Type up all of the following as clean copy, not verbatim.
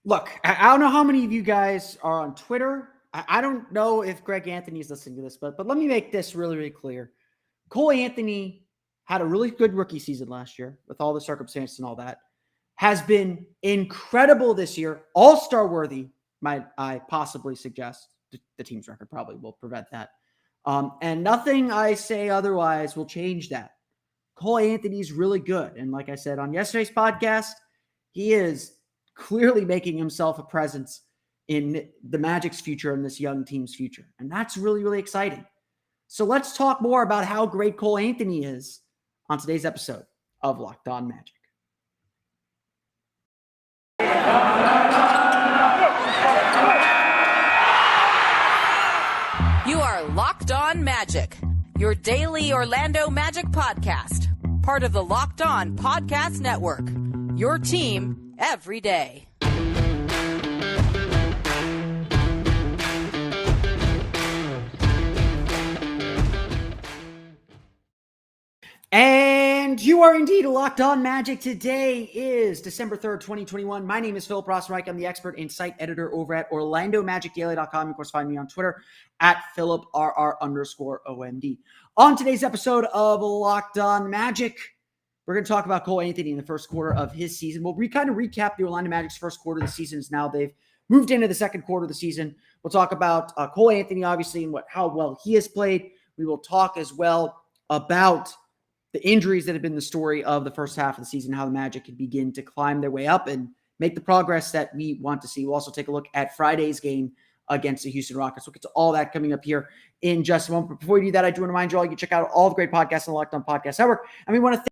Look, I don't know how many of you guys are on Twitter. I don't know if Greg Anthony is listening to this, but let me make this really, really clear. Cole Anthony had a really good rookie season last year with all the circumstances and all that. Has been incredible this year, all-star worthy, might I possibly suggest. The team's record probably will prevent that. And nothing I say otherwise will change that. Cole Anthony's really good. And like I said on yesterday's podcast, he is clearly making himself a presence in the Magic's future and this young team's future. And that's really, really exciting. So let's talk more about how great Cole Anthony is on today's episode of Locked On Magic. You are Locked On Magic, your daily Orlando Magic podcast, part of the Locked On Podcast Network, your team every day. And you are indeed Locked On Magic. Today is December 3rd, 2021. My name is Philip Rossreich. I'm the expert and site editor over at OrlandoMagicDaily.com. Of course, find me on Twitter at PhilipRR_OMD. On today's episode of Locked On Magic, we're going to talk about Cole Anthony in the first quarter of his season. We'll kind of recap the Orlando Magic's first quarter of the season as now they've moved into the second quarter of the season. We'll talk about Cole Anthony, obviously, and how well he has played. We will talk as well about the injuries that have been the story of the first half of the season, how the Magic can begin to climb their way up and make the progress that we want to see. We'll also take a look at Friday's game against the Houston Rockets. We'll get to all that coming up here in just a moment. But before we do that, I do want to remind you all, you can check out all the great podcasts on the Locked On Podcast Network. And we want to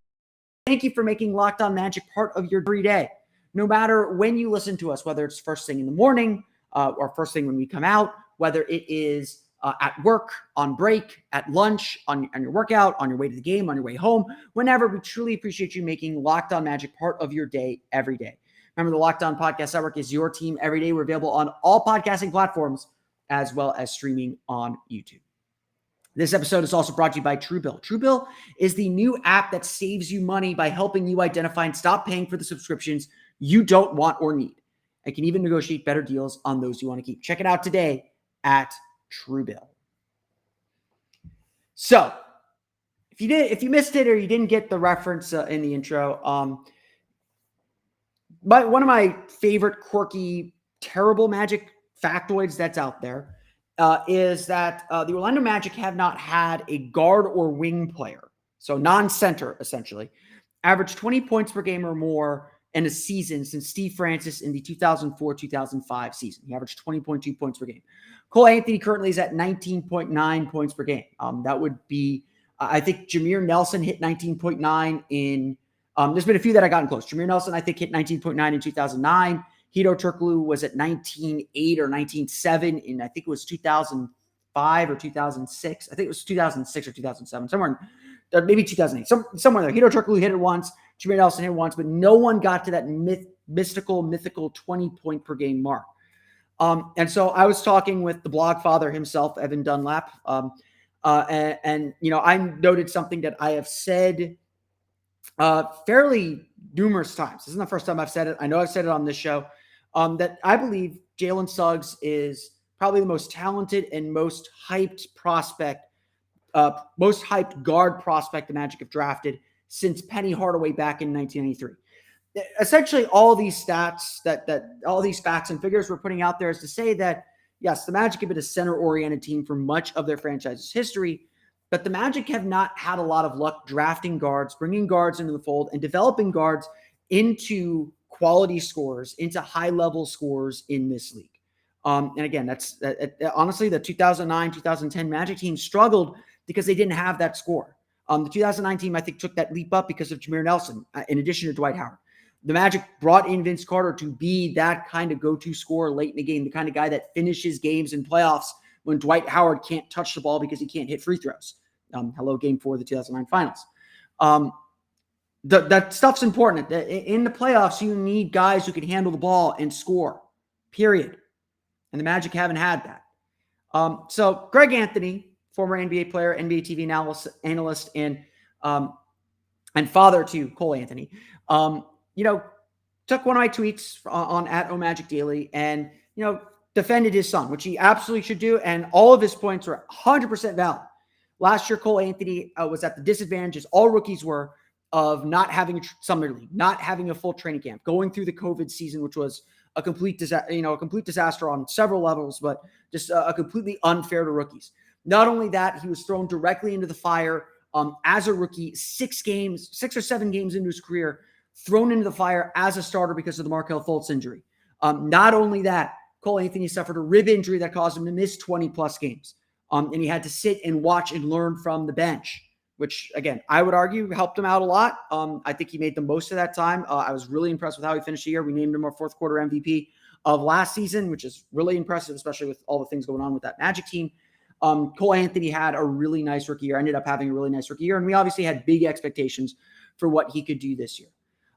thank you for making Locked On Magic part of your every day. No matter when you listen to us, whether it's first thing in the morning or first thing when we come out, whether it is at work, on break, at lunch, on your workout, on your way to the game, on your way home, whenever. We truly appreciate you making Locked On Magic part of your day every day. Remember, the Locked On Podcast Network is your team every day. We're available on all podcasting platforms as well as streaming on YouTube. This episode is also brought to you by TrueBill. TrueBill is the new app that saves you money by helping you identify and stop paying for the subscriptions you don't want or need. And can even negotiate better deals on those you want to keep. Check it out today at TrueBill. So, if you missed it or you didn't get the reference in the intro, but one of my favorite quirky, terrible Magic factoids that's out there is that the Orlando Magic have not had a guard or wing player, so non-center essentially, average 20 points per game or more in a season since Steve Francis in the 2004-2005 season. He averaged 20.2 points per game. Cole Anthony currently is at 19.9 points per game. That would be, I think Jameer Nelson hit 19.9 in, there's been a few that I gotten close. Jameer Nelson, I think, hit 19.9 in 2009. Hedo Turkoglu was at 19.8 or 19.7 in, I think it was 2005 or 2006. I think it was 2006 or 2007, somewhere, maybe 2008, somewhere there. Hedo Turkoglu hit it once. Jameer Nelson hit it once, but no one got to that mythical 20-point per game mark. And so I was talking with the blog father himself, Evan Dunlap, and I noted something that I have said fairly numerous times. This isn't the first time I've said it. I know I've said it on this show, that I believe Jalen Suggs is probably the most talented and most hyped prospect, most hyped guard prospect the Magic have drafted since Penny Hardaway back in 1993. Essentially, all these stats that all these facts and figures we're putting out there is to say that, yes, the Magic have been a center-oriented team for much of their franchise's history, but the Magic have not had a lot of luck drafting guards, bringing guards into the fold, and developing guards into quality scorers, into high-level scorers in this league. And again, that's honestly, the 2009-2010 Magic team struggled because they didn't have that score. The 2009 team, I think, took that leap up because of Jameer Nelson, in addition to Dwight Howard. The Magic brought in Vince Carter to be that kind of go-to scorer late in the game, the kind of guy that finishes games in playoffs when Dwight Howard can't touch the ball because he can't hit free throws. Hello, Game 4 of the 2009 Finals. That stuff's important. In the playoffs, you need guys who can handle the ball and score, period. And the Magic haven't had that. So Greg Anthony, former NBA player, NBA TV analyst, and father to Cole Anthony, took one of my tweets on @OMagicDaily and, defended his son, which he absolutely should do. And all of his points are 100% valid. Last year, Cole Anthony was at the disadvantages all rookies were of not having a summer league, not having a full training camp, going through the COVID season, which was a complete disaster on several levels, but just a completely unfair to rookies. Not only that, he was thrown directly into the fire as a rookie, 6 or 7 games into his career, thrown into the fire as a starter because of the Markelle Fultz injury. Not only that, Cole Anthony suffered a rib injury that caused him to miss 20-plus games. And he had to sit and watch and learn from the bench, which, again, I would argue helped him out a lot. I think he made the most of that time. I was really impressed with how he finished the year. We named him our fourth quarter MVP of last season, which is really impressive, especially with all the things going on with that Magic team. Cole Anthony had a really nice rookie year, ended up having a really nice rookie year, and we obviously had big expectations for what he could do this year.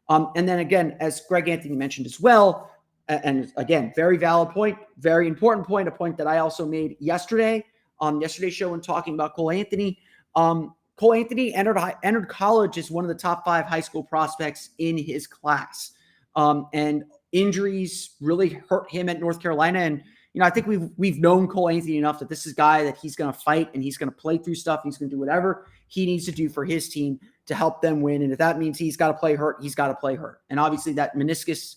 And then again, as Greg Anthony mentioned as well, and again, very valid point, very important point, a point that I also made yesterday on yesterday's show when talking about Cole Anthony. Cole Anthony entered college as one of the top 5 high school prospects in his class. And injuries really hurt him at North Carolina. And, I think we've known Cole Anthony enough that this is a guy that he's going to fight and he's going to play through stuff. He's going to do whatever he needs to do for his team to help them win. And if that means he's got to play hurt, he's got to play hurt. And obviously that meniscus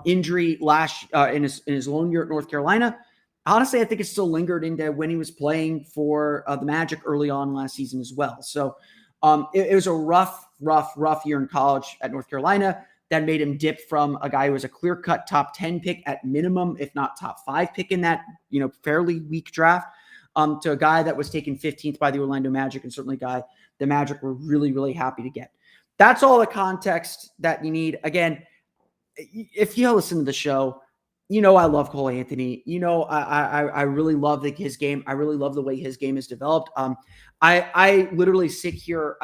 injury in his lone year at North Carolina, honestly, I think it still lingered into when he was playing for the Magic early on last season as well. So it was a rough year in college at North Carolina that made him dip from a guy who was a clear-cut top 10 pick at minimum, if not top 5 pick in that, fairly weak draft, to a guy that was taken 15th by the Orlando Magic, and certainly a guy the Magic were really, really happy to get. That's all the context that you need. Again, if you listen to the show, I love Cole Anthony. I really love his game. I really love the way his game is developed. I literally sit here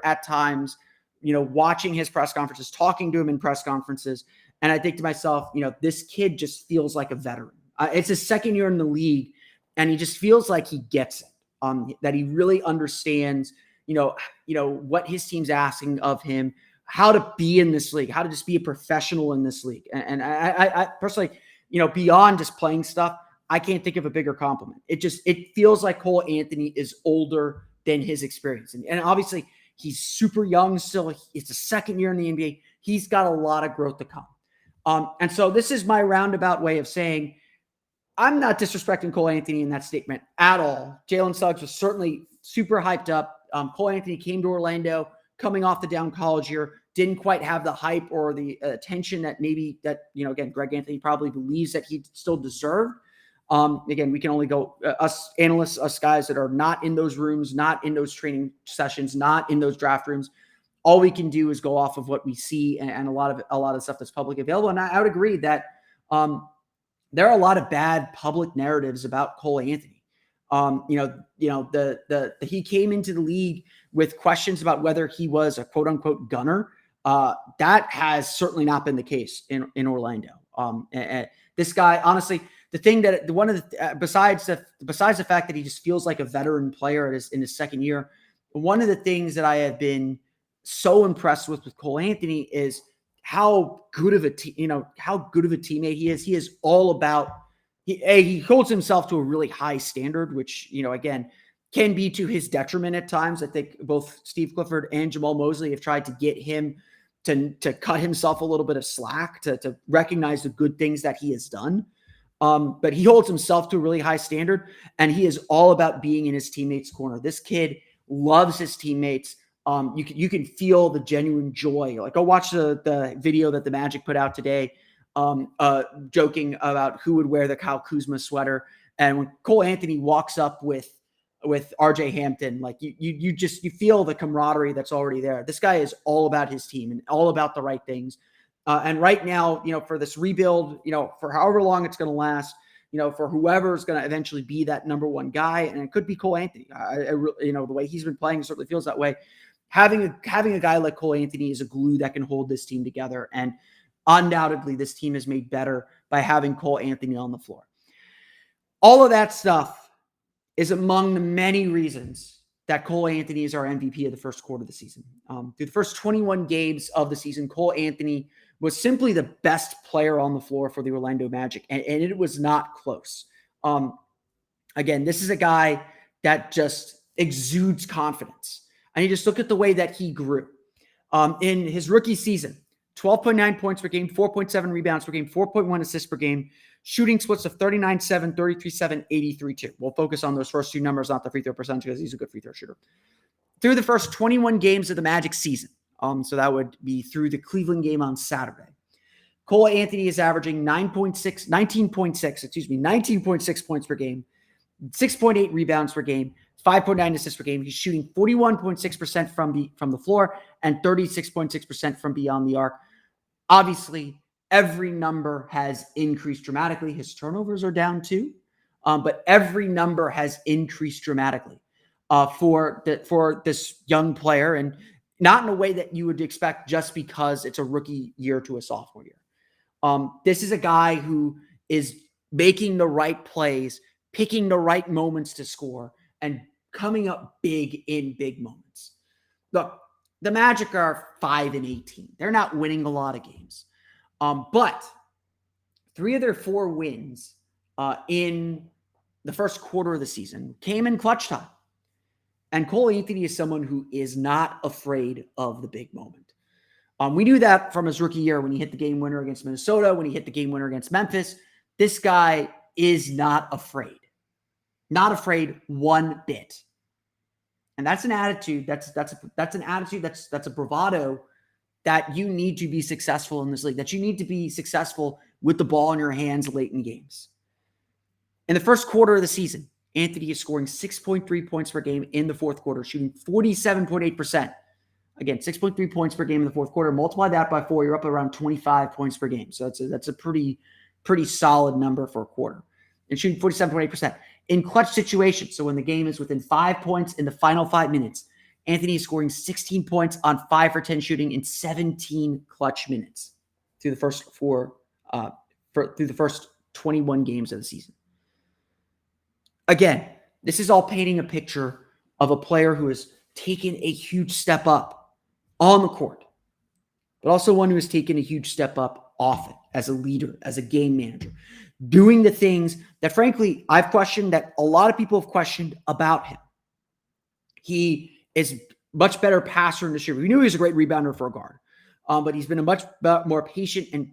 at times, watching his press conferences, talking to him in press conferences. And I think to myself, this kid just feels like a veteran. It's his second year in the league, and he just feels like he gets it, that he really understands, what his team's asking of him, how to be in this league, how to just be a professional in this league. And I personally, beyond just playing stuff, I can't think of a bigger compliment. It feels like Cole Anthony is older than his experience. And obviously he's super young still. It's the second year in the NBA. He's got a lot of growth to come. And so this is my roundabout way of saying, I'm not disrespecting Cole Anthony in that statement at all. Jalen Suggs was certainly super hyped up. Cole Anthony came to Orlando coming off the down college year, didn't quite have the hype or the attention that again, Greg Anthony probably believes that he still deserved. Again, we can only go, us analysts, us guys that are not in those rooms, not in those training sessions, not in those draft rooms. All we can do is go off of what we see and a lot of stuff that's publicly available. And I would agree that there are a lot of bad public narratives about Cole Anthony. He came into the league with questions about whether he was a quote unquote gunner. That has certainly not been the case in Orlando. This guy, honestly, the thing that besides the fact that he just feels like a veteran player in his second year, one of the things that I have been so impressed with Cole Anthony is how good of a teammate he is. He is all about. He holds himself to a really high standard, which again can be to his detriment at times. I think both Steve Clifford and Jamal Mosley have tried to get him to cut himself a little bit of slack, to recognize the good things that he has done. But he holds himself to a really high standard, and he is all about being in his teammates' corner. This kid loves his teammates. You can feel the genuine joy. Like, go watch the video that the Magic put out today, joking about who would wear the Kyle Kuzma sweater. And when Cole Anthony walks up with RJ Hampton, like you feel the camaraderie that's already there. This guy is all about his team and all about the right things. And right now, for this rebuild, for however long it's going to last, for whoever's going to eventually be that number one guy, and it could be Cole Anthony. The way he's been playing certainly feels that way. Having a guy like Cole Anthony is a glue that can hold this team together. And undoubtedly, this team is made better by having Cole Anthony on the floor. All of that stuff is among the many reasons that Cole Anthony is our MVP of the first quarter of the season. Through the first 21 games of the season, Cole Anthony was simply the best player on the floor for the Orlando Magic, and it was not close. Again, this is a guy that just exudes confidence. And you just look at the way that he grew. In his rookie season, 12.9 points per game, 4.7 rebounds per game, 4.1 assists per game, shooting splits of 39-7, 33-7, 83-2. We'll focus on those first two numbers, not the free throw percentage, because he's a good free throw shooter. Through the first 21 games of the Magic season, so that would be through the Cleveland game on Saturday, Cole Anthony is averaging 19.6 points per game, 6.8 rebounds per game, 5.9 assists per game. He's shooting 41.6% from the floor and 36.6% from beyond the arc. Obviously, every number has increased dramatically. His turnovers are down too, but every number has increased dramatically for this young player, and not in a way that you would expect just because it's a rookie year to a sophomore year. This is a guy who is making the right plays, picking the right moments to score, and coming up big in big moments. Look, the Magic are 5-18. They're not winning a lot of games. But 3 of their 4 wins in the first quarter of the season came in clutch time. And Cole Anthony is someone who is not afraid of the big moment. We knew that from his rookie year when he hit the game winner against Minnesota, when he hit the game winner against Memphis. This guy is not afraid. Not afraid one bit. And that's an attitude. That's an attitude. That's a bravado that you need to be successful in this league, that you need to be successful with the ball in your hands late in games. In the first quarter of the season, Anthony is scoring 6.3 points per game in the fourth quarter, shooting 47.8%. Again, 6.3 points per game in the fourth quarter. Multiply that by 4, you're up around 25 points per game. So that's a pretty solid number for a quarter. And shooting 47.8%. In clutch situations, so when the game is within 5 points in the final 5 minutes, Anthony is scoring 16 points on 5 for 10 shooting in 17 clutch minutes through the first through the first 21 games of the season. Again, this is all painting a picture of a player who has taken a huge step up on the court, but also one who has taken a huge step up off it as a leader, as a game manager, doing the things that, frankly, I've questioned, that a lot of people have questioned about him. He is much better passer and distributor. We knew he was a great rebounder for a guard, but he's been a much more patient and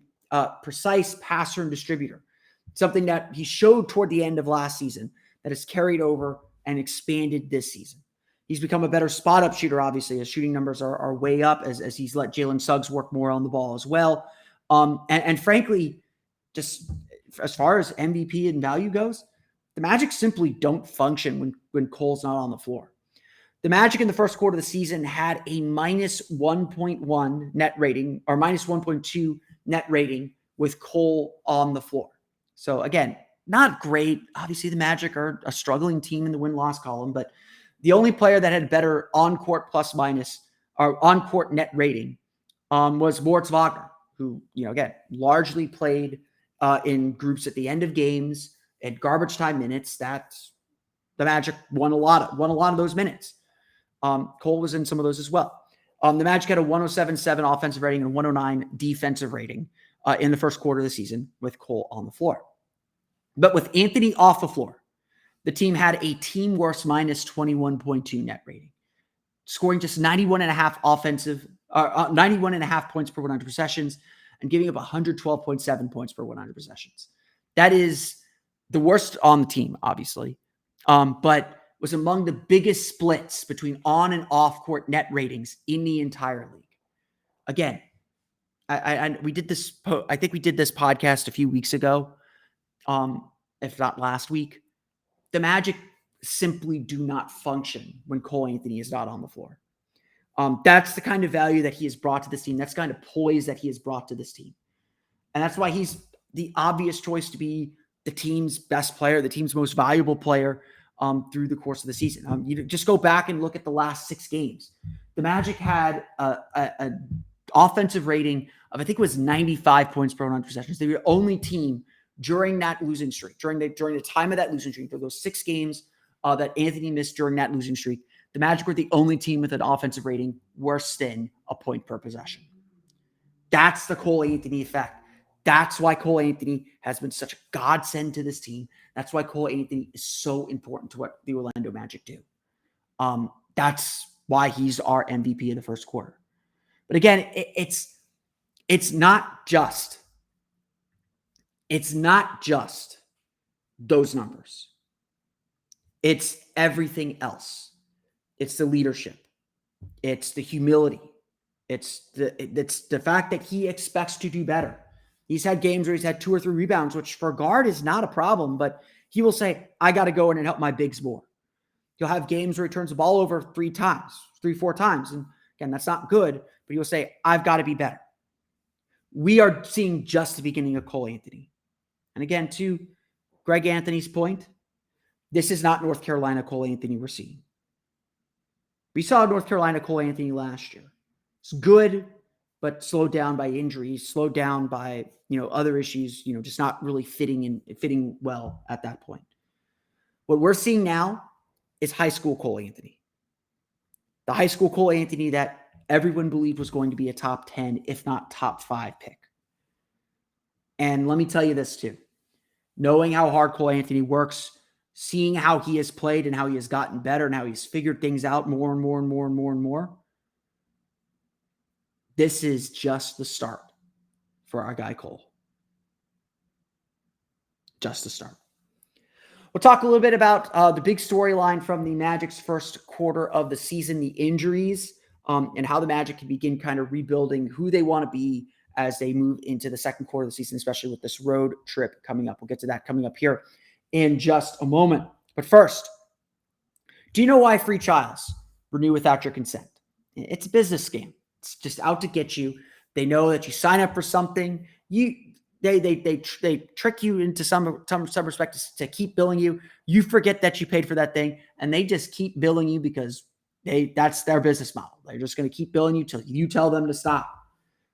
precise passer and distributor, something that he showed toward the end of last season that has carried over and expanded this season. He's become a better spot-up shooter, obviously. His shooting numbers are way up as he's let Jalen Suggs work more on the ball as well. And frankly, just as far as MVP and value goes, the Magic simply don't function when Cole's not on the floor. The Magic in the first quarter of the season had a minus 1.1 net rating, or minus 1.2 net rating with Cole on the floor. So again, not great. Obviously, the Magic are a struggling team in the win-loss column, but the only player that had better on-court plus-minus or on-court net rating was Moritz Wagner, who, again, largely played in groups at the end of games at garbage time minutes that the Magic won a lot of those minutes. Cole was in some of those as well. The Magic had a 107.7 offensive rating and 109 defensive rating in the first quarter of the season with Cole on the floor. But with Anthony off the floor, the team had a team worst minus 21.2 net rating, scoring just 91.5 points per 100 possessions and giving up 112.7 points per 100 possessions. That is the worst on the team, obviously, but was among the biggest splits between on and off court net ratings in the entire league. Again, we did this. I think we did this podcast a few weeks ago, if not last week. The Magic simply do not function when Cole Anthony is not on the floor. That's the kind of value that he has brought to this team. That's the kind of poise that he has brought to this team. And that's why he's the obvious choice to be the team's best player, the team's most valuable player through the course of the season. You just go back and look at the last 6 games. The Magic had an offensive rating of, I think it was 95 points per 100 possessions. They were the only team during that losing streak, during the time of that losing streak, for those 6 games that Anthony missed during that losing streak, the Magic were the only team with an offensive rating worse than a point per possession. That's the Cole Anthony effect. That's why Cole Anthony has been such a godsend to this team. That's why Cole Anthony is so important to what the Orlando Magic do. That's why he's our MVP in the first quarter. But again, it's not just those numbers. It's everything else. It's the leadership. It's the humility. It's the fact that he expects to do better. He's had games where he's had 2 or 3 rebounds, which for a guard is not a problem, but he will say, I got to go in and help my bigs more. He'll have games where he turns the ball over 3 times, 3-4 times. And again, that's not good, but he will say, I've got to be better. We are seeing just the beginning of Cole Anthony. And again, to Greg Anthony's point, this is not North Carolina Cole Anthony we're seeing. We saw North Carolina Cole Anthony last year. It's good, but slowed down by injuries, slowed down by, other issues, just not really fitting well at that point. What we're seeing now is high school Cole Anthony. The high school Cole Anthony that everyone believed was going to be a top 10, if not top 5 pick. And let me tell you this too. Knowing how hard Cole Anthony works, seeing how he has played and how he has gotten better and how he's figured things out more and more and more and more and more, this is just the start for our guy Cole. Just the start. We'll talk a little bit about the big storyline from the Magic's first quarter of the season, the injuries, and how the Magic can begin kind of rebuilding who they want to be as they move into the second quarter of the season, especially with this road trip coming up. We'll get to that coming up here in just a moment. But first, do you know why free trials renew without your consent? It's a business scam. It's just out to get you. They know that you sign up for something. They trick you into some respect to keep billing you. You forget that you paid for that thing, and they just keep billing you because that's their business model. They're just going to keep billing you till you tell them to stop.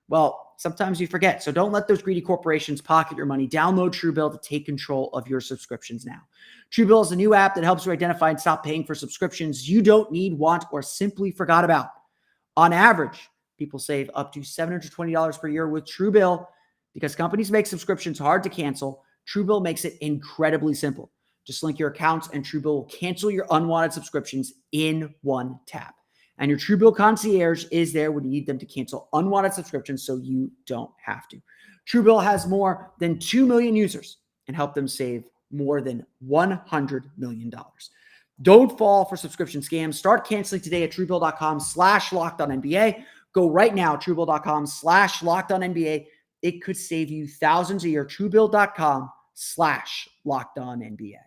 Well, sometimes you forget. So don't let those greedy corporations pocket your money. Download TrueBill to take control of your subscriptions now. TrueBill is a new app that helps you identify and stop paying for subscriptions you don't need, want, or simply forgot about. On average, people save up to $720 per year with TrueBill. Because companies make subscriptions hard to cancel, TrueBill makes it incredibly simple. Just link your accounts and TrueBill will cancel your unwanted subscriptions in one tap. And your TrueBill concierge is there when you need them to cancel unwanted subscriptions so you don't have to. TrueBill has more than 2 million users and help them save more than $100 million. Don't fall for subscription scams. Start canceling today at TrueBill.com/LockedOnNBA. Go right now, TrueBill.com/LockedOnNBA. It could save you thousands a year. TrueBill.com/LockedOnNBA.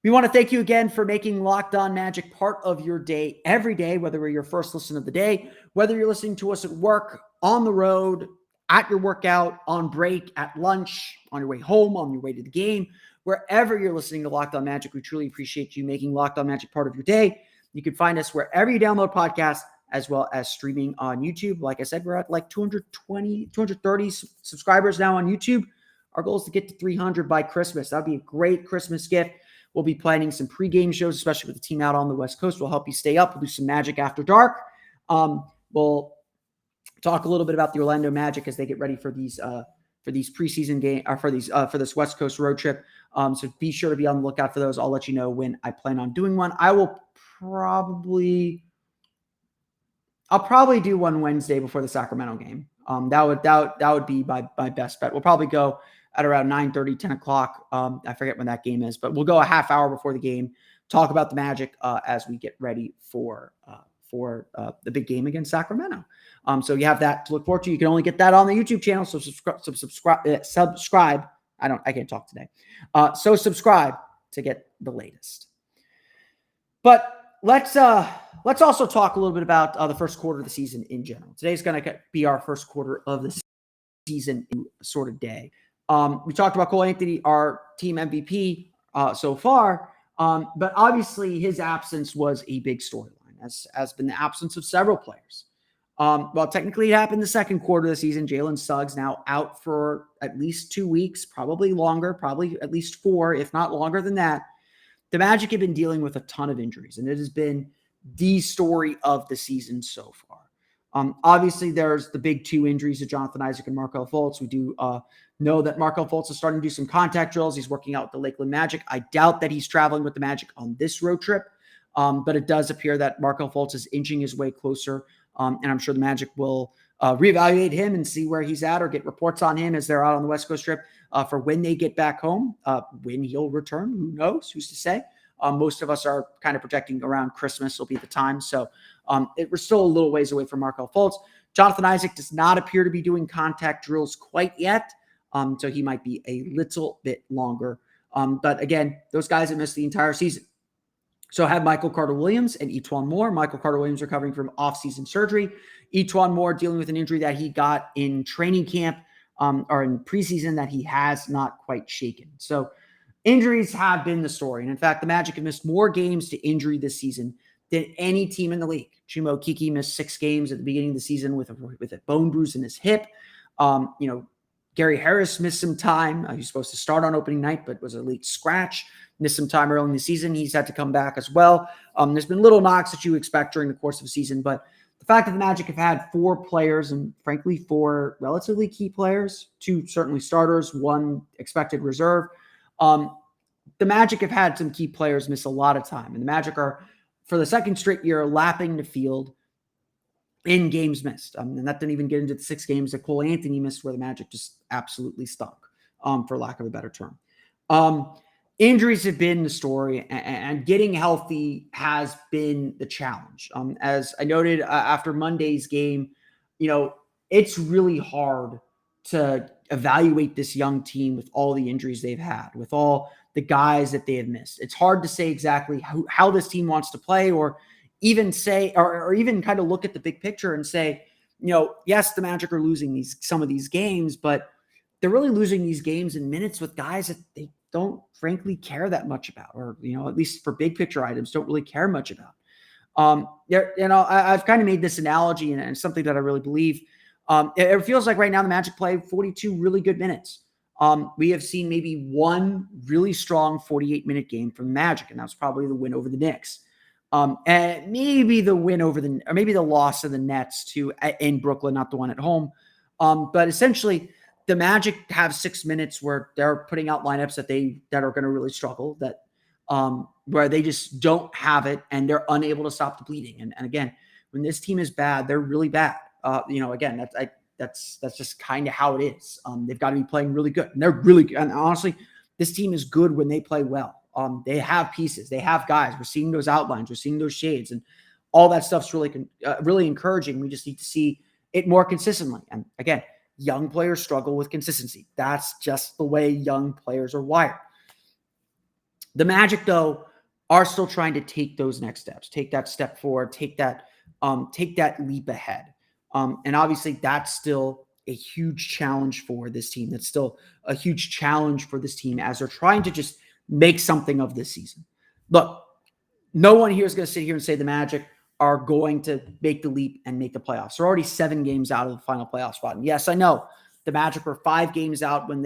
We want to thank you again for making Locked On Magic part of your day every day, whether we're your first listen of the day, whether you're listening to us at work, on the road, at your workout, on break, at lunch, on your way home, on your way to the game, wherever you're listening to Locked On Magic. We truly appreciate you making Locked On Magic part of your day. You can find us wherever you download podcasts, as well as streaming on YouTube. Like I said, we're at like 230 subscribers now on YouTube. Our goal is to get to 300 by Christmas. That'd be a great Christmas gift. We'll be planning some pregame shows, especially with the team out on the West Coast. We'll help you stay up. We'll do some Magic after dark. We'll talk a little bit about the Orlando Magic as they get ready for these preseason game or for this West Coast road trip. So be sure to be on the lookout for those. I'll let you know when I plan on doing one. I'll probably do one Wednesday before the Sacramento game. That would be my best bet. We'll probably go at around 9:30, 10 o'clock. I forget when that game is, but we'll go a half hour before the game, talk about the Magic as we get ready for the big game against Sacramento. So you have that to look forward to. You can only get that on the YouTube channel. So subscribe. I can't talk today. So subscribe to get the latest. But let's also talk a little bit about the first quarter of the season in general. Today's going to be our first quarter of the season sort of day. We talked about Cole Anthony, our team MVP so far, but obviously his absence was a big storyline, as has been the absence of several players. Well, technically it happened the second quarter of the season. Jalen Suggs now out for at least 2 weeks, probably longer, probably at least 4, if not longer than that. The Magic have been dealing with a ton of injuries, and it has been the story of the season so far. Obviously, there's the big two injuries of Jonathan Isaac and Markel Fultz. We do know that Markel Fultz is starting to do some contact drills. He's working out with the Lakeland Magic. I doubt that he's traveling with the Magic on this road trip, but it does appear that Markel Fultz is inching his way closer, and I'm sure the Magic will reevaluate him and see where he's at or get reports on him as they're out on the West Coast trip for when they get back home. When he'll return, who knows? Who's to say? Most of us are kind of projecting around Christmas will be the time. So we're still a little ways away from Markel Fultz. Jonathan Isaac does not appear to be doing contact drills quite yet. So he might be a little bit longer. But again, those guys have missed the entire season. So I have Michael Carter-Williams and Etuan Moore. Michael Carter-Williams recovering from off-season surgery. Etuan Moore dealing with an injury that he got in training camp or in preseason that he has not quite shaken. So injuries have been the story. And in fact, the Magic have missed more games to injury this season than any team in the league. Chuma Okeke missed 6 games at the beginning of the season with a bone bruise in his hip. Gary Harris missed some time. He was supposed to start on opening night, but was a late scratch. Missed some time early in the season. He's had to come back as well. There's been little knocks that you expect during the course of the season, but the fact that the Magic have had 4 players and frankly 4 relatively key players, 2 certainly starters, 1 expected reserve. The Magic have had some key players miss a lot of time, and the Magic are, for the second straight year, lapping the field in games missed. And that didn't even get into the 6 games that Cole Anthony missed where the Magic just absolutely stunk, for lack of a better term. Injuries have been the story, and getting healthy has been the challenge. As I noted after Monday's game, it's really hard to evaluate this young team with all the injuries they've had, with all the guys that they have missed. It's hard to say exactly how this team wants to play, or even say, or even kind of look at the big picture and say, yes, the Magic are losing some of these games, but they're really losing these games in minutes with guys that they don't frankly care that much about, or, at least for big picture items, don't really care much about. I've kind of made this analogy, and it's something that I really believe. It feels like right now the Magic play 42 really good minutes. We have seen maybe one really strong 48-minute game from the Magic, and that was probably the win over the Knicks. And maybe the win or maybe the loss of the Nets in Brooklyn, not the one at home. But essentially, the Magic have 6 minutes where they're putting out lineups that are going to really struggle, that where they just don't have it and they're unable to stop the bleeding. And again, when this team is bad, they're really bad. Again, that's just kind of how it is. They've got to be playing really good, and they're really good. And honestly, this team is good when they play well. They have pieces, they have guys. We're seeing those outlines, we're seeing those shades, and all that stuff's really encouraging. We just need to see it more consistently. And again, young players struggle with consistency. That's just the way young players are wired. The Magic, though, are still trying to take those next steps, take that step forward, take that leap ahead. And obviously, that's still a huge challenge for this team. That's still a huge challenge for this team as they're trying to just make something of this season. Look, no one here is going to sit here and say the Magic are going to make the leap and make the playoffs. They're already 7 games out of the final playoff spot. And yes, I know the Magic were 5 games out with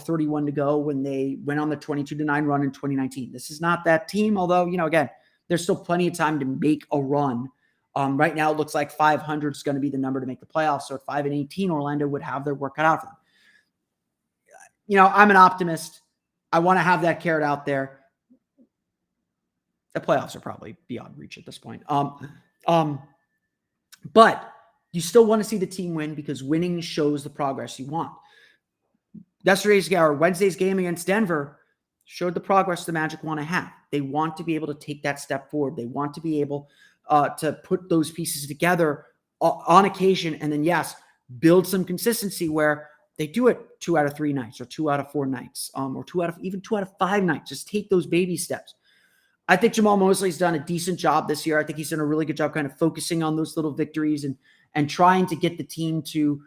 31 to go when they went on the 22-9 run in 2019. This is not that team, although, again, there's still plenty of time to make a run. Right now, it looks like 500 is going to be the number to make the playoffs. So at 5-18, Orlando would have their work cut out for them. I'm an optimist. I want to have that carrot out there. The playoffs are probably beyond reach at this point. But you still want to see the team win because winning shows the progress you want. Wednesday's game against Denver showed the progress the Magic want to have. They want to be able to take that step forward. They want to be able to put those pieces together on occasion, and then, yes, build some consistency where they do it 2 out of 3 nights or 2 out of 4 nights, or 2 out of 5 nights. Just take those baby steps. I think Jamal Mosley's done a decent job this year. I think he's done a really good job kind of focusing on those little victories and trying to get the team to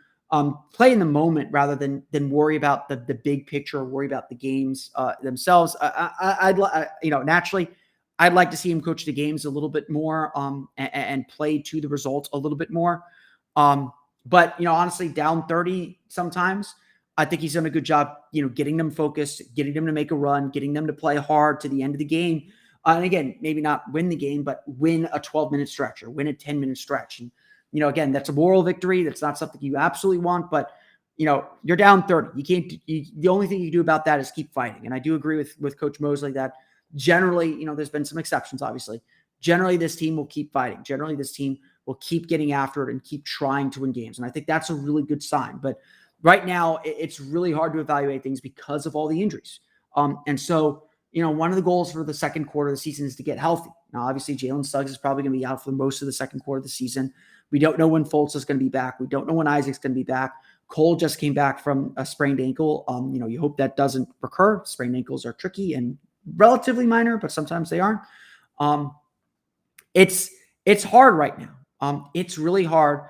play in the moment rather than worry about the big picture or worry about the games themselves. Naturally, I'd like to see him coach the games a little bit more and play to the result a little bit more. But honestly, down 30 sometimes, I think he's done a good job, getting them focused, getting them to make a run, getting them to play hard to the end of the game. And again, maybe not win the game, but win a 12-minute stretch or win a 10-minute stretch. And Again, that's a moral victory. That's not something you absolutely want, but you're down 30. You can't, the only thing you can do about that is keep fighting. And I do agree with Coach Mosley that generally, there's been some exceptions, obviously. Generally, this team will keep fighting. Generally, this team will keep getting after it and keep trying to win games. And I think that's a really good sign. But right now, it's really hard to evaluate things because of all the injuries. And so, one of the goals for the second quarter of the season is to get healthy. Now, obviously, Jalen Suggs is probably going to be out for most of the second quarter of the season. We don't know when Fultz is going to be back. We don't know when Isaac's going to be back. Cole just came back from a sprained ankle. You hope that doesn't recur. Sprained ankles are tricky and relatively minor, but sometimes they aren't. It's hard right now. It's really hard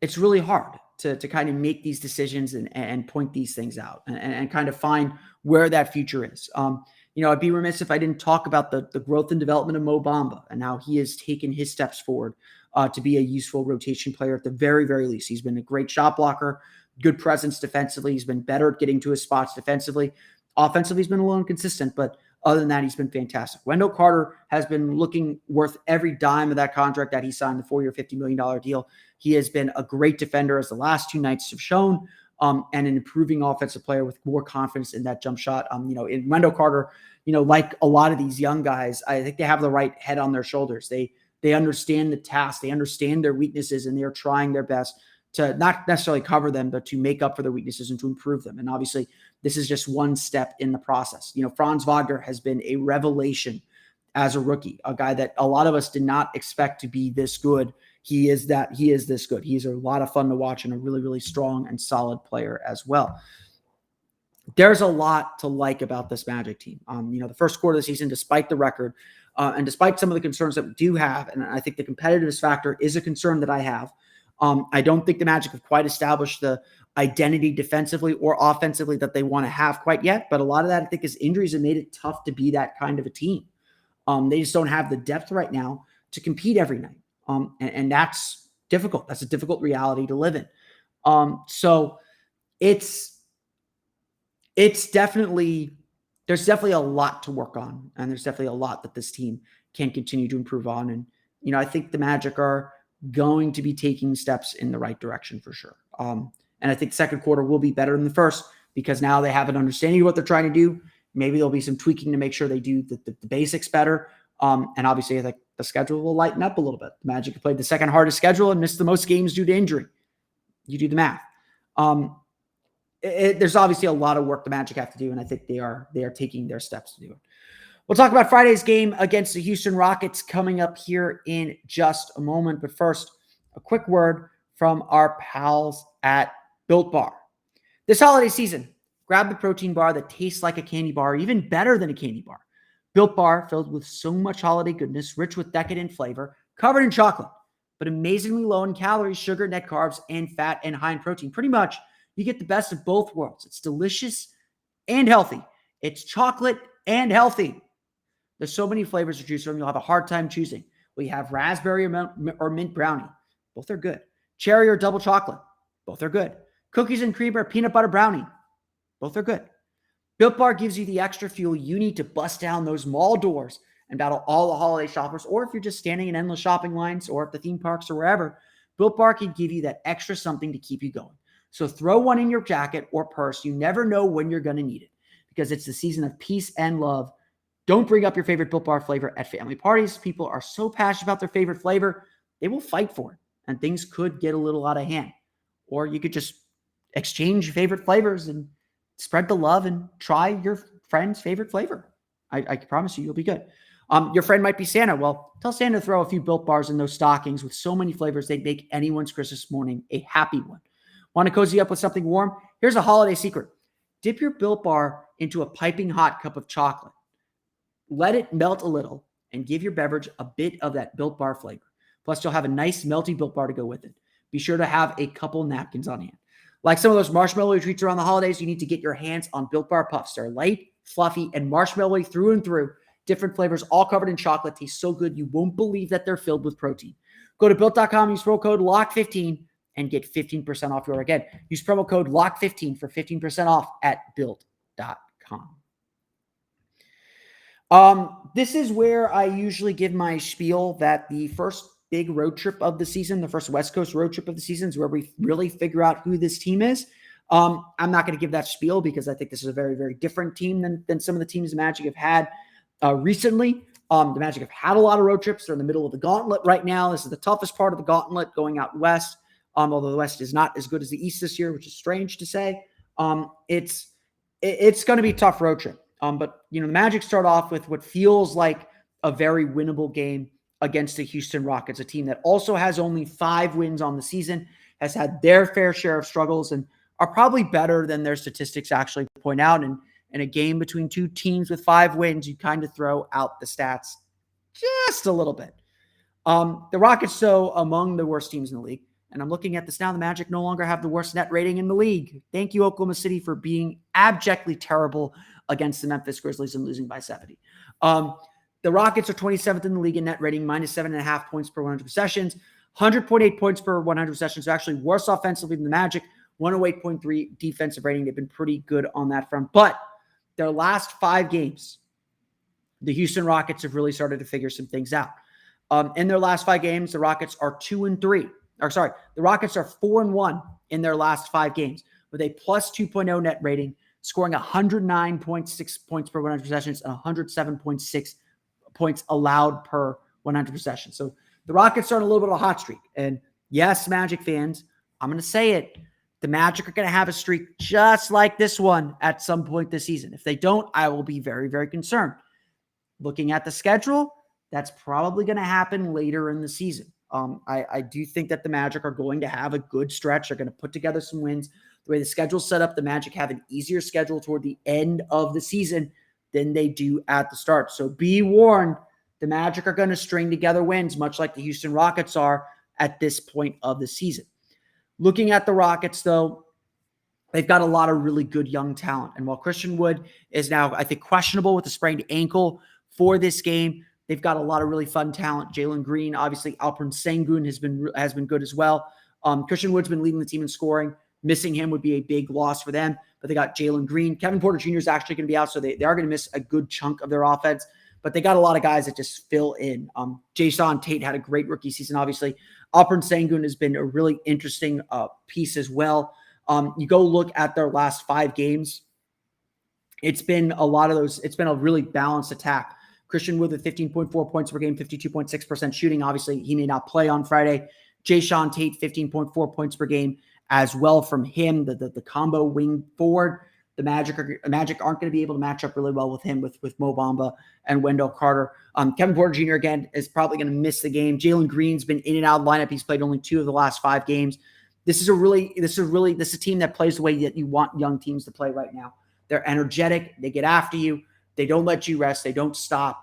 it's really hard to kind of make these decisions and point these things out and kind of find where that future is. I'd be remiss if I didn't talk about the growth and development of Mo Bamba and how he has taken his steps forward to be a useful rotation player at the very, very least. He's been a great shot blocker, good presence defensively. He's been better at getting to his spots defensively. Offensively, he's been a little inconsistent, but other than that, he's been fantastic. Wendell Carter has been looking worth every dime of that contract that he signed, the 4-year, $50 million deal. He has been a great defender, as the last two nights have shown, and an improving offensive player with more confidence in that jump shot. In Wendell Carter, like a lot of these young guys, I think they have the right head on their shoulders. They understand the task. They understand their weaknesses, and they're trying their best to not necessarily cover them, but to make up for their weaknesses and to improve them. And obviously, this is just one step in the process. Franz Wagner has been a revelation as a rookie, a guy that a lot of us did not expect to be this good. He is this good. He's a lot of fun to watch and a really, really strong and solid player as well. There's a lot to like about this Magic team. The first quarter of the season, despite the record, and despite some of the concerns that we do have, and I think the competitiveness factor is a concern that I have. I don't think the Magic have quite established the identity defensively or offensively that they want to have quite yet. But a lot of that, I think, is injuries have made it tough to be that kind of a team. They just don't have the depth right now to compete every night. And that's difficult. That's a difficult reality to live in. So it's definitely, there's definitely a lot to work on. And there's definitely a lot that this team can continue to improve on. And, I think the Magic are going to be taking steps in the right direction for sure. And I think the second quarter will be better than the first because now they have an understanding of what they're trying to do. Maybe there'll be some tweaking to make sure they do the basics better. And obviously, I think the schedule will lighten up a little bit. The Magic played the second hardest schedule and missed the most games due to injury. You do the math. There's obviously a lot of work the Magic have to do, and I think they are taking their steps to do it. We'll talk about Friday's game against the Houston Rockets coming up here in just a moment. But first, a quick word from our pals at Built Bar. This holiday season, grab the protein bar that tastes like a candy bar, even better than a candy bar. Built Bar, filled with so much holiday goodness, rich with decadent flavor, covered in chocolate, but amazingly low in calories, sugar, net carbs, and fat, and high in protein. Pretty much, you get the best of both worlds. It's delicious and healthy. It's chocolate and healthy. There's so many flavors to choose from, you'll have a hard time choosing. We have raspberry or mint brownie. Both are good. Cherry or double chocolate. Both are good. Cookies and cream or peanut butter brownie. Both are good. Built Bar gives you the extra fuel you need to bust down those mall doors and battle all the holiday shoppers. Or if you're just standing in endless shopping lines or at the theme parks or wherever, Built Bar can give you that extra something to keep you going. So throw one in your jacket or purse. You never know when you're going to need it because it's the season of peace and love. Don't bring up your favorite Built Bar flavor at family parties. People are so passionate about their favorite flavor, they will fight for it, and things could get a little out of hand. Or you could just exchange favorite flavors and spread the love and try your friend's favorite flavor. I promise you'll be good. Your friend might be Santa. Well, tell Santa to throw a few Built Bars in those stockings with so many flavors they'd make anyone's Christmas morning a happy one. Want to cozy up with something warm? Here's a holiday secret. Dip your Built Bar into a piping hot cup of chocolate. Let it melt a little and give your beverage a bit of that Built Bar flavor. Plus, you'll have a nice melty Built Bar to go with it. Be sure to have a couple napkins on hand. Like some of those marshmallow treats around the holidays, you need to get your hands on Built Bar Puffs. They're light, fluffy, and marshmallowy through and through. Different flavors, all covered in chocolate. Taste so good, you won't believe that they're filled with protein. Go to Built.com, use promo code LOCK15, and get 15% off your order. Again, use promo code LOCK15 for 15% off at Built.com. This is where I usually give my spiel that the first big road trip of the season, the first West Coast road trip of the season, is where we really figure out who this team is. I'm not going to give that spiel because I think this is a very, very different team than some of the teams the Magic have had recently. The Magic have had a lot of road trips. They're in the middle of the gauntlet right now. This is the toughest part of the gauntlet going out west, although the West is not as good as the East this year, which is strange to say. It's going to be a tough road trip. But, the Magic start off with what feels like a very winnable game against the Houston Rockets, a team that also has only 5 wins on the season, has had their fair share of struggles, and are probably better than their statistics actually point out. And in a game between two teams with 5 wins, you kind of throw out the stats just a little bit. The Rockets, though, among the worst teams in the league. And I'm looking at this now. The Magic no longer have the worst net rating in the league. Thank you, Oklahoma City, for being abjectly terrible against the Memphis Grizzlies and losing by 70. The Rockets are 27th in the league in net rating, minus 7.5 points per 100 possessions, 100.8 points per 100 possessions. They're actually worse offensively than the Magic, 108.3 defensive rating. They've been pretty good on that front. But their last 5 games, the Houston Rockets have really started to figure some things out. In their last 5 games, the Rockets are 2-3. The Rockets are 4-1 in their last 5 games with a plus 2.0 net rating, scoring 109.6 points per 100 possessions and 107.6 points allowed per 100 possessions. So the Rockets are on a little bit of a hot streak. And yes, Magic fans, I'm going to say it. The Magic are going to have a streak just like this one at some point this season. If they don't, I will be very, very concerned. Looking at the schedule, that's probably going to happen later in the season. I do think that the Magic are going to have a good stretch. They're going to put together some wins. The way the schedule's set up, the Magic have an easier schedule toward the end of the season than they do at the start. So be warned, the Magic are going to string together wins, much like the Houston Rockets are at this point of the season. Looking at the Rockets, though, they've got a lot of really good young talent. And while Christian Wood is now, I think, questionable with a sprained ankle for this game, they've got a lot of really fun talent. Jalen Green, obviously, Alperen Sengun has been good as well. Christian Wood's been leading the team in scoring. Missing him would be a big loss for them, but they got Jalen Green. Kevin Porter Jr. is actually going to be out, so they are going to miss a good chunk of their offense, but they got a lot of guys that just fill in. Jason Tate had a great rookie season, obviously. Alperen Sengun has been a really interesting piece as well. You go look at their last 5 games. It's been a lot of those. It's been a really balanced attack. Christian Wood with 15.4 points per game, 52.6% shooting. Obviously, he may not play on Friday. Jason Tate, 15.4 points per game as well from him, the combo wing forward. The Magic aren't going to be able to match up really well with him, with Mo Bamba and Wendell Carter. Kevin Porter Jr., again, is probably going to miss the game. Jalen Green's been in and out of the lineup. He's played only 2 of the last 5 games. This is a team that plays the way that you want young teams to play right now. They're energetic. They get after you. They don't let you rest. They don't stop.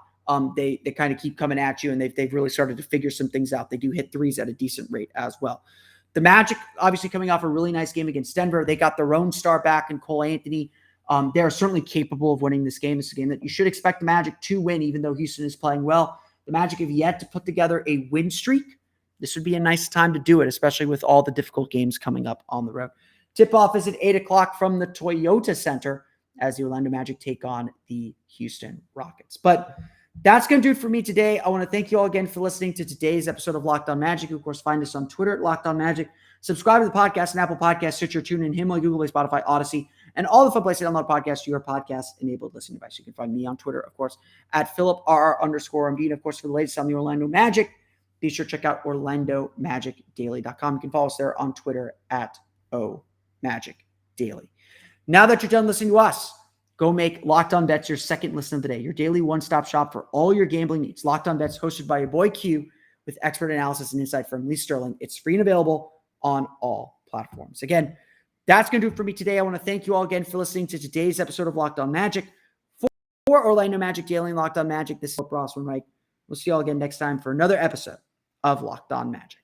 They kind of keep coming at you, and they've really started to figure some things out. They do hit threes at a decent rate as well. The Magic, obviously coming off a really nice game against Denver. They got their own star back in Cole Anthony. They're certainly capable of winning this game. It's a game that you should expect the Magic to win, even though Houston is playing well. The Magic have yet to put together a win streak. This would be a nice time to do it, especially with all the difficult games coming up on the road. Tip-off is at 8 o'clock from the Toyota Center as the Orlando Magic take on the Houston Rockets. But that's going to do it for me today. I want to thank you all again for listening to today's episode of Locked On Magic. You, of course, find us on Twitter at Locked On Magic. Subscribe to the podcast on Apple Podcasts, Stitcher, TuneIn, Himalaya, Google Play, Spotify, Odyssey, and all the fun places to download podcasts to your podcast-enabled listening device. You can find me on Twitter, of course, at PhilipRR_MD. And, of course, for the latest on the Orlando Magic, be sure to check out OrlandoMagicDaily.com. You can follow us there on Twitter at OMagicDaily. Now that you're done listening to us, go make Locked On Bets your second listen of the day, your daily one-stop shop for all your gambling needs. Locked On Bets, hosted by your boy Q, with expert analysis and insight from Lee Sterling. It's free and available on all platforms. Again, that's going to do it for me today. I want to thank you all again for listening to today's episode of Locked On Magic. For Orlando Magic Daily and Locked On Magic, this is Ross and Mike. We'll see you all again next time for another episode of Locked On Magic.